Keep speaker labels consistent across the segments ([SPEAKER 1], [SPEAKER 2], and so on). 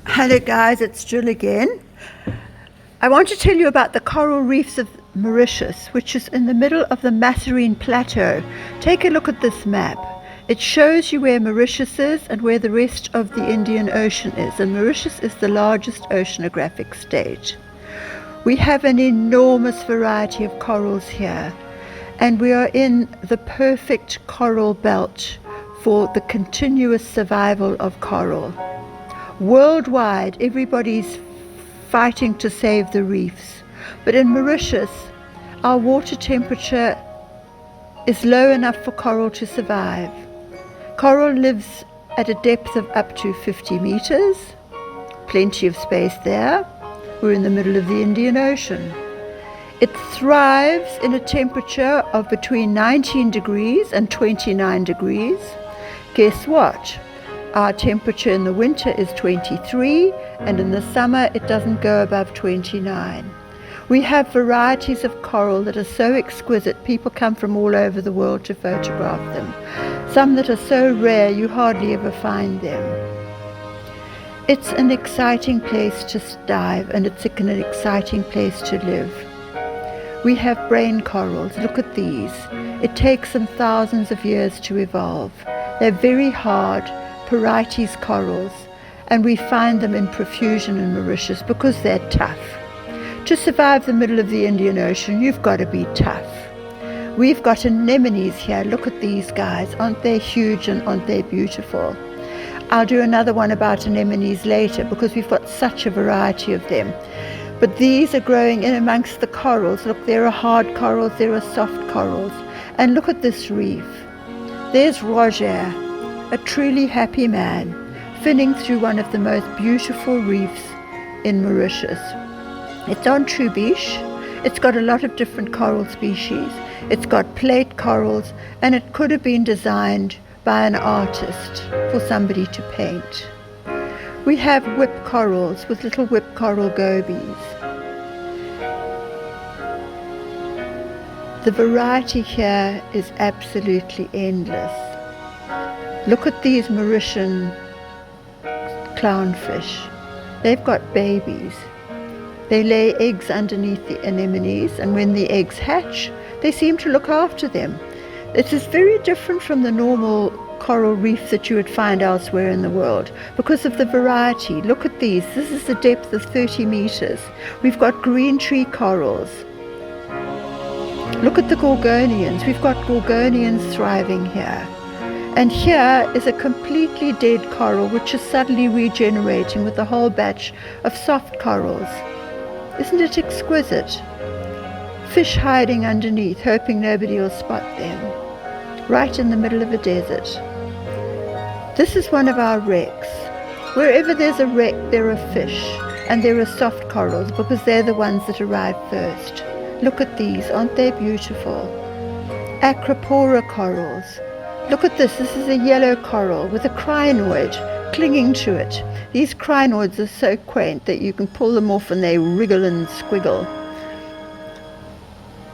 [SPEAKER 1] Hello guys, it's Jill again. I want to tell you about the coral reefs of Mauritius, which is in the middle of the Mascarene Plateau. Take a look at this map. It shows you where Mauritius is and where the rest of the Indian Ocean is, and Mauritius is the largest oceanographic state. We have an enormous variety of corals here, and we are in the perfect coral belt for the continuous survival of coral. Worldwide, everybody's fighting to save the reefs, but in Mauritius, our water temperature is low enough for coral to survive. Coral lives at a depth of up to 50 meters, plenty of space there. We're in the middle of the Indian Ocean. It thrives in a temperature of between 19 degrees and 29 degrees. Guess what? Our temperature in the winter is 23, and in the summer it doesn't go above 29. We have varieties of coral that are so exquisite, people come from all over the world to photograph them. Some that are so rare you hardly ever find them. It's an exciting place to dive, and it's an exciting place to live. We have brain corals. Look at these. It takes them thousands of years to evolve. They're very hard, Porites corals, and we find them in profusion in Mauritius because they're tough. To survive the middle of the Indian Ocean, you've got to be tough. We've got anemones here. Look at these guys. Aren't they huge and aren't they beautiful? I'll do another one about anemones later because we've got such a variety of them. But these are growing in amongst the corals. Look, there are hard corals, there are soft corals. And look at this reef. There's Roger, a truly happy man, finning through one of the most beautiful reefs in Mauritius. It's on Troubiche. It's got a lot of different coral species. It's got plate corals, and it could have been designed by an artist for somebody to paint. We have whip corals with little whip coral gobies. The variety here is absolutely endless. Look at these Mauritian clownfish. They've got babies. They lay eggs underneath the anemones, and when the eggs hatch, they seem to look after them. This is very different from the normal coral reef that you would find elsewhere in the world because of the variety. Look at these. This is a depth of 30 meters. We've got green tree corals. Look at the gorgonians. We've got gorgonians thriving here. And here is a completely dead coral which is suddenly regenerating with a whole batch of soft corals. Isn't it exquisite? Fish hiding underneath, hoping nobody will spot them, right in the middle of a desert. This is one of our wrecks. Wherever there's a wreck, there are fish, and there are soft corals because they're the ones that arrive first. Look at these, aren't they beautiful? Acropora corals. Look at this. This is a yellow coral with a crinoid clinging to it. These crinoids are so quaint that you can pull them off and they wriggle and squiggle.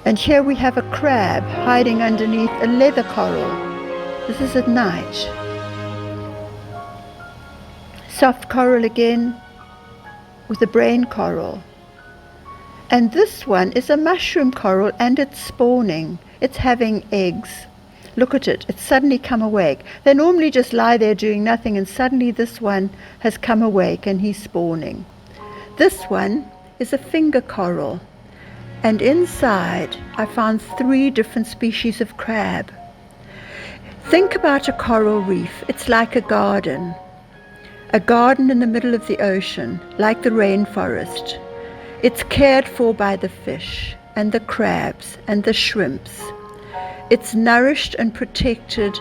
[SPEAKER 1] And here we have a crab hiding underneath a leather coral. This is at night. Soft coral again with a brain coral. And this one is a mushroom coral, and it's spawning. It's having eggs. Look at it. It's suddenly come awake. They normally just lie there doing nothing, and suddenly this one has come awake and he's spawning. This one is a finger coral. And inside I found 3 different species of crab. Think about a coral reef. It's like a garden in the middle of the ocean, like the rainforest. It's cared for by the fish and the crabs and the shrimps. It's nourished and protected.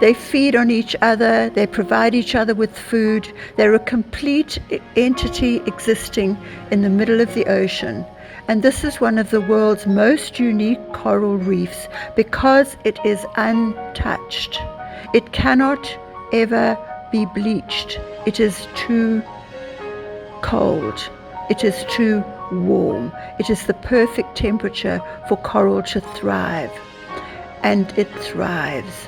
[SPEAKER 1] They feed on each other. They provide each other with food. They're a complete entity existing in the middle of the ocean. And this is one of the world's most unique coral reefs because it is untouched. It cannot ever be bleached. It is too cold. It is too warm. It is the perfect temperature for coral to thrive. And it thrives.